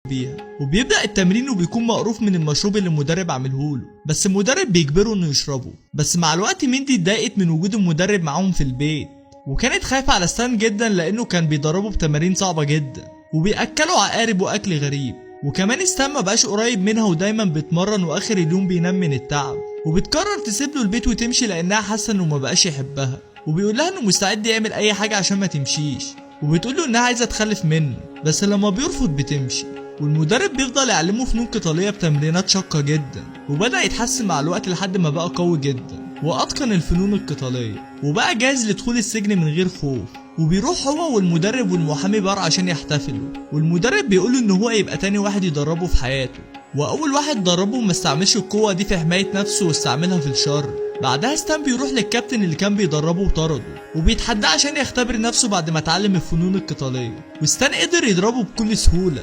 بيها. وبيبدأ التمرين وبيكون مقروف من المشروب اللي المدرب عاملهوله، بس المدرب بيجبره انه يشربه. بس مع الوقت ميندي اتضايقت من وجود المدرب معاهم في البيت، وكانت خايفة على ستان جدا لانه كان بيدربه بتمارين صعبة جدا وبيأكلوا عقارب واكل غريب. وكمان ستان مبقاش قريب منها ودايما بيتمرن واخر اليوم بينام من التعب، وبتقرر تسيب له البيت وتمشي لانها حاسة انه مبقاش يحبها، وبيقول لها انه مستعد يعمل اي حاجة عشان ما تمشيش، وبتقول له انها عايزة تخلف منه، بس لما بيرفض بتمشي. والمدرب بيفضل يعلمه فنون قتالية بتمرينات شاقة جدا، وبدأ يتحسن مع الوقت لحد ما بقى قوي جدا وأتقن الفنون القتالية، وبقى جاهز لدخول السجن من غير خوف. وبيروح هو والمدرب والمحامي بار عشان يحتفلوا، والمدرب بيقوله ان هو يبقى تاني واحد يدربه في حياته، واول واحد دربه ما استعملش القوة دي في حماية نفسه واستعملها في الشر. بعدها ستان بيروح للكابتن اللي كان بيدربه وطرده، وبيتحداه عشان يختبر نفسه بعد ما اتعلم الفنون القتالية، وستان قدر يضربه بكل سهولة.